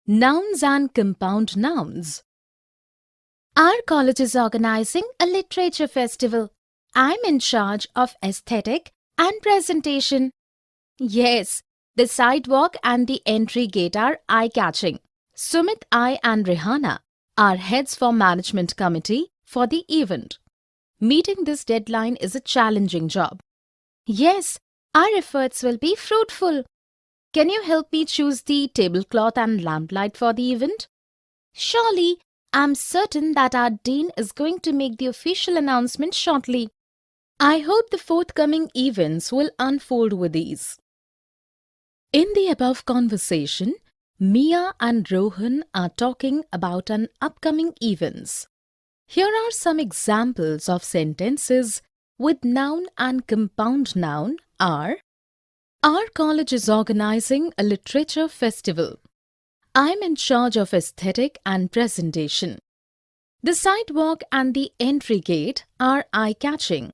Nouns and compound nouns. Our college is organizing a literature festival. I'm in charge of aesthetic and presentation. Yes, the sidewalk and the entry gate are eye-catching. Sumit, I and Rihanna are heads for management committee for the event. Meeting this deadline is a challenging job. Yes, our efforts will be fruitful. Can you help me choose the tablecloth and lamplight for the event? Surely, I'm certain that our dean is going to make the official announcement shortly. I hope the forthcoming events will unfold with ease. In the above conversation, Mia and Rohan are talking about an upcoming events. Here are some examples of sentences with noun and compound noun are: Our college is organizing a literature festival. I'm in charge of aesthetic and presentation. The sidewalk and the entry gate are eye-catching.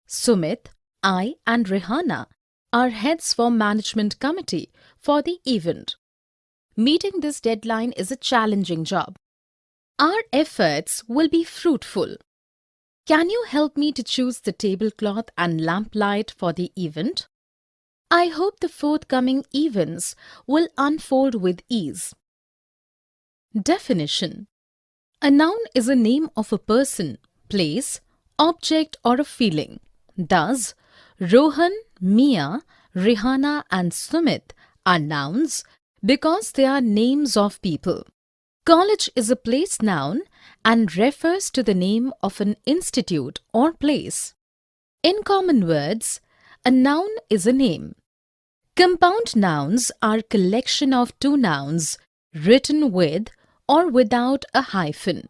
Sumit, I and Rihanna are heads for management committee for the event. Meeting this deadline is a challenging job. Our efforts will be fruitful. Can you help me to choose the tablecloth and lamplight for the event? I hope the forthcoming events will unfold with ease. Definition: a noun is a name of a person, place, object or a feeling. Thus, Rohan, Mia, Rihanna and Sumit are nouns because they are names of people. College is a place noun and refers to the name of an institute or place. In common words, a noun is a name. Compound nouns are collection of two nouns written with or without a hyphen.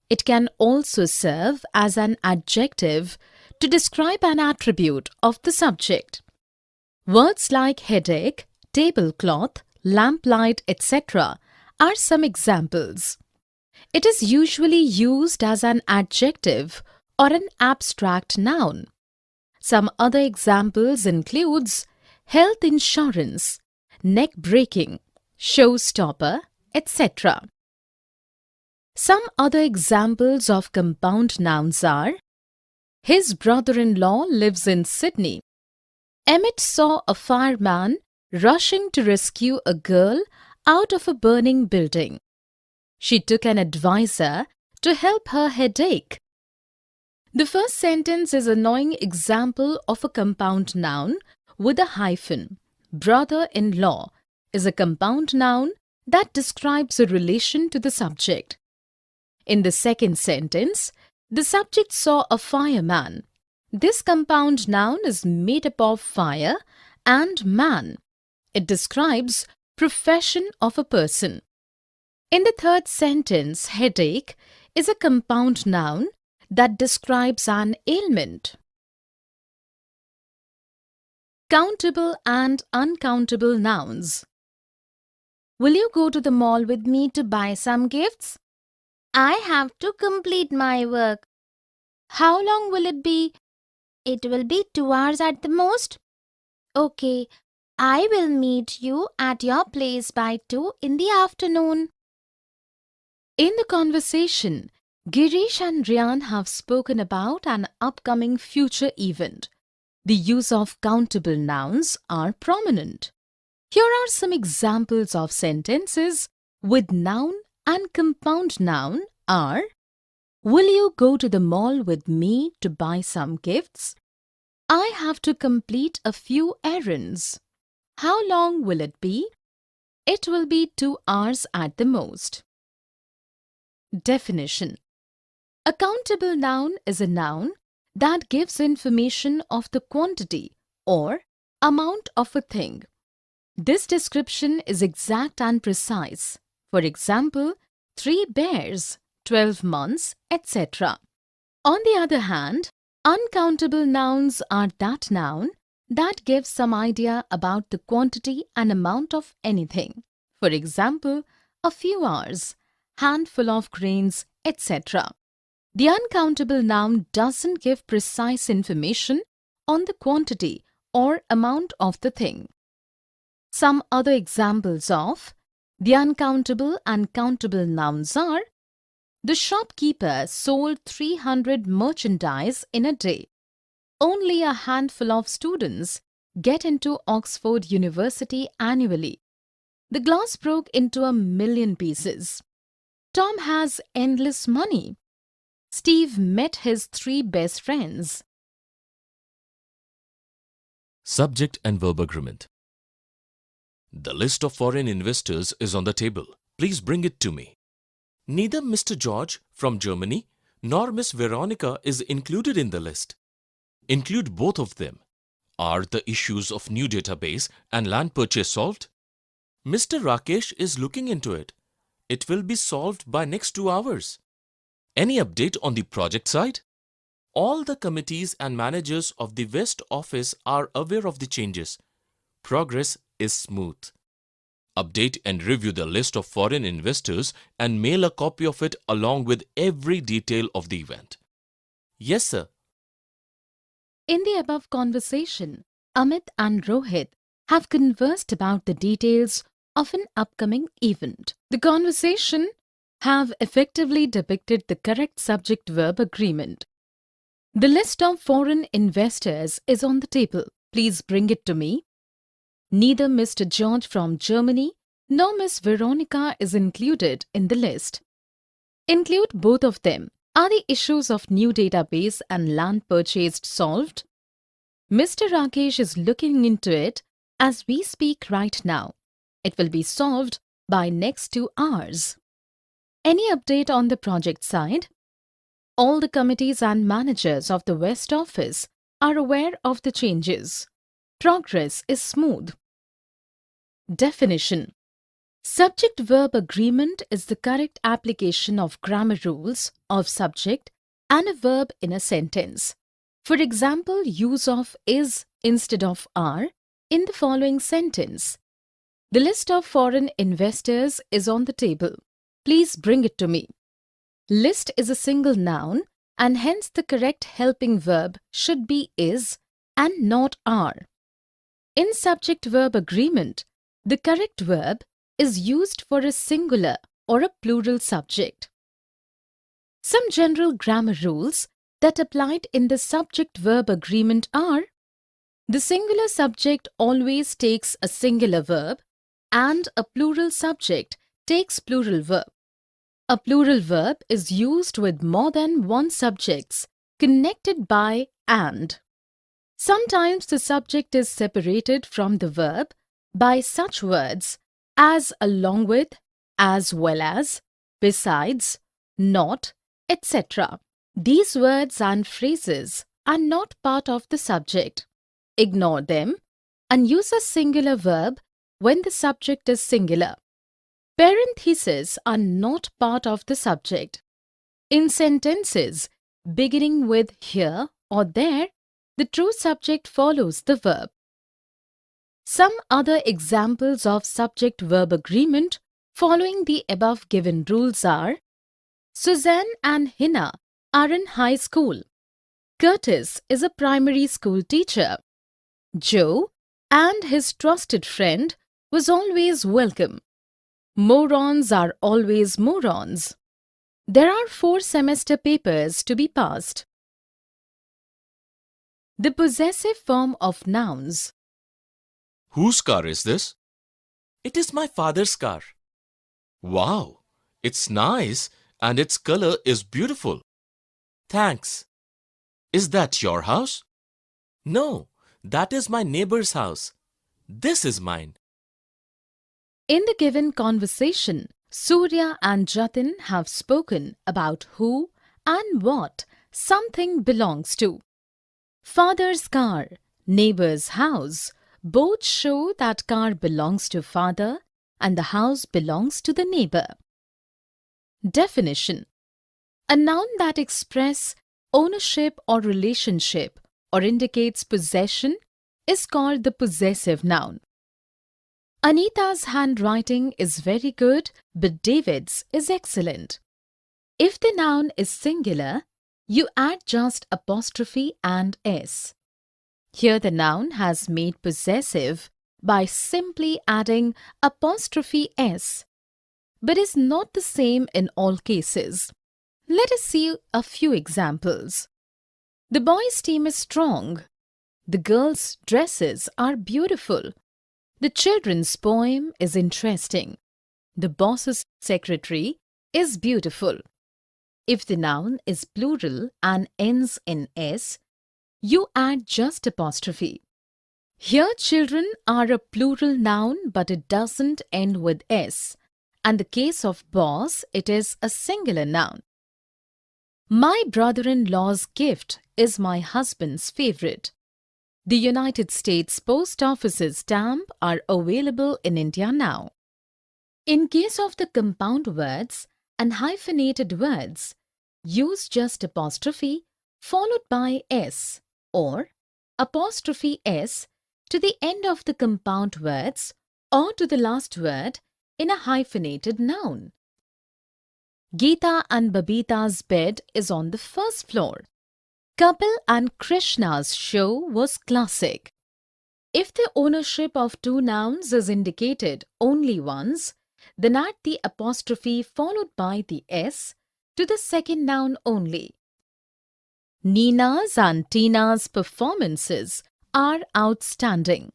It can also serve as an adjective to describe an attribute of the subject. Words like headache, tablecloth, lamplight, etc. are some examples. It is usually used as an adjective or an abstract noun. Some other examples includes health insurance, neck breaking, showstopper, etc. Some other examples of compound nouns are: his brother-in-law lives in Sydney. Emmett saw a fireman rushing to rescue a girl out of a burning building. She took an advisor to help her headache. The first sentence is an annoying example of a compound noun with a hyphen. Brother-in-law is a compound noun that describes a relation to the subject. In the second sentence, the subject saw a fireman. This compound noun is made up of fire and man. It describes profession of a person. In the third sentence, headache is a compound noun that describes an ailment. Countable and uncountable nouns. Will you go to the mall with me to buy some gifts? I have to complete my work. How long will it be? It will be 2 hours at the most. Okay, I will meet you at your place by 2 in the afternoon. In the conversation, Girish and Ryan have spoken about an upcoming future event. The use of countable nouns are prominent. Here are some examples of sentences with noun and compound noun are: will you go to the mall with me to buy some gifts? I have to complete a few errands. How long will it be? It will be 2 hours at the most. Definition: a countable noun is a noun that gives information of the quantity or amount of a thing. This description is exact and precise. For example, 3 bears, 12 months, etc. On the other hand, uncountable nouns are that noun that gives some idea about the quantity and amount of anything. For example, a few hours, handful of grains, etc. The uncountable noun doesn't give precise information on the quantity or amount of the thing. Some other examples of: The uncountable and countable nouns are: the shopkeeper sold 300 merchandise in a day. Only a handful of students get into Oxford University annually. The glass broke into 1,000,000 pieces. Tom has endless money. Steve met his 3 best friends. Subject and verb agreement. The list of foreign investors is on the table. Please bring it to me. Neither Mr. George from Germany nor Miss Veronica is included in the list. Include both of them. Are the issues of new database and land purchase solved? Mr. Rakesh is looking into it. It will be solved by next 2 hours. Any update on the project side? All the committees and managers of the West Office are aware of the changes. Progress is smooth. Update and review the list of foreign investors and mail a copy of it along with every detail of the event. Yes, sir. In the above conversation, Amit and Rohit have conversed about the details of an upcoming event. The conversation have effectively depicted the correct subject-verb agreement. The list of foreign investors is on the table. Please bring it to me. Neither Mr. George from Germany nor Miss Veronica is included in the list. Include both of them. Are the issues of new database and land purchased solved? Mr. Rakesh is looking into it as we speak right now. It will be solved by next 2 hours. Any update on the project side? All the committees and managers of the West Office are aware of the changes. Progress is smooth. Definition: subject-verb agreement is the correct application of grammar rules of subject and a verb in a sentence. For example, use of is instead of are in the following sentence. The list of foreign investors is on the table. Please bring it to me. List is a single noun and hence the correct helping verb should be is and not are. In subject-verb agreement, the correct verb is used for a singular or a plural subject. Some general grammar rules that applied in the subject-verb agreement are: the singular subject always takes a singular verb and a plural subject takes plural verb. A plural verb is used with more than one subjects connected by and. Sometimes the subject is separated from the verb by such words as along with, as well as, besides, not, etc. These words and phrases are not part of the subject. Ignore them and use a singular verb when the subject is singular. Parentheses are not part of the subject. In sentences beginning with here or there, the true subject follows the verb. Some other examples of subject-verb agreement following the above given rules are: Suzanne and Hina are in high school. Curtis is a primary school teacher. Joe and his trusted friend was always welcome. Morons are always morons. There are 4 semester papers to be passed. The possessive form of nouns. Whose car is this? It is my father's car. Wow, it's nice and its color is beautiful. Thanks. Is that your house? No, that is my neighbor's house. This is mine. In the given conversation, Surya and Jatin have spoken about who and what something belongs to. Father's car, neighbor's house, both show that car belongs to father and the house belongs to the neighbor. Definition: a noun that expresses ownership or relationship or indicates possession is called the possessive noun. Anita's handwriting is very good, but David's is excellent. If the noun is singular, you add just apostrophe and s. Here the noun has made possessive by simply adding apostrophe s but is not the same in all cases. Let us see a few examples. The boys' team is strong. The girls' dresses are beautiful. The children's poem is interesting. The boss's secretary is beautiful. If the noun is plural and ends in s, you add just apostrophe. Here children are a plural noun but it doesn't end with s, and the case of boss, it is a singular noun. My brother-in-law's gift is my husband's favorite. The United States Post Office's stamp are available in India now. In case of the compound words and hyphenated words, use just apostrophe followed by s or apostrophe s to the end of the compound words or to the last word in a hyphenated noun. Geeta and Babita's bed is on the first floor. Kapil and Krishna's show was classic. If the ownership of two nouns is indicated only once, then add the apostrophe followed by the s to the second noun only. Nina's and Tina's performances are outstanding.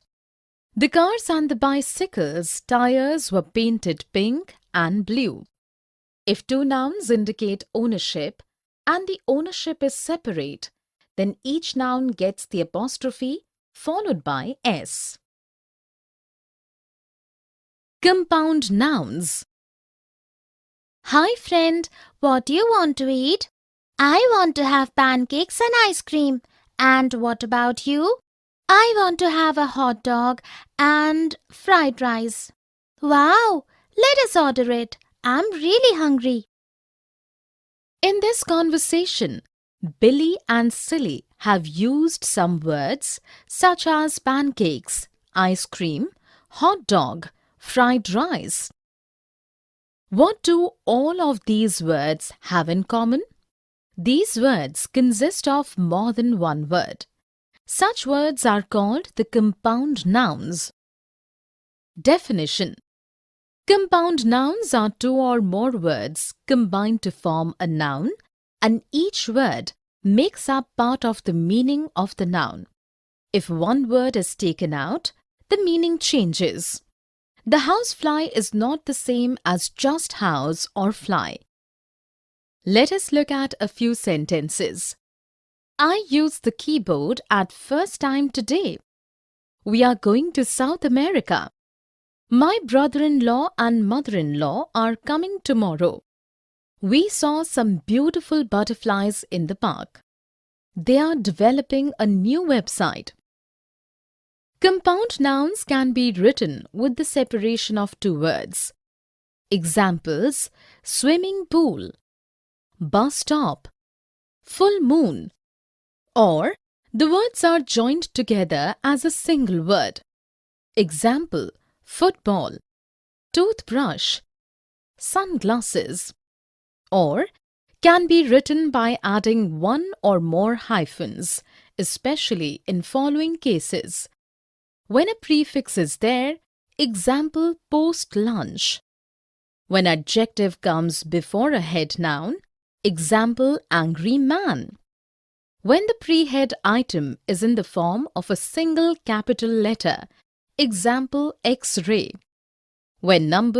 The cars and the bicycles' tires were painted pink and blue. If two nouns indicate ownership and the ownership is separate, then each noun gets the apostrophe followed by s. Compound nouns. Hi friend, what do you want to eat? I want to have pancakes and ice cream. And what about you? I want to have a hot dog and fried rice. Wow, let us order it. I'm really hungry. In this conversation, Billy and Silly have used some words such as pancakes, ice cream, hot dog, fried rice. What do all of these words have in common? These words consist of more than one word. Such words are called the compound nouns. Definition: compound nouns are two or more words combined to form a noun, and each word makes up part of the meaning of the noun. If one word is taken out, the meaning changes. The housefly is not the same as just house or fly. Let us look at a few sentences. I used the keyboard at first time today. We are going to South America. My brother-in-law and mother-in-law are coming tomorrow. We saw some beautiful butterflies in the park. They are developing a new website. Compound nouns can be written with the separation of two words. Examples: swimming pool, bus stop, full moon. Or the words are joined together as a single word. Example: football, toothbrush, sunglasses. Or can be written by adding one or more hyphens, especially in following cases. When a prefix is there, example post-lunch. When adjective comes before a head noun, example angry man. When the pre-head item is in the form of a single capital letter, example X-ray. When numbers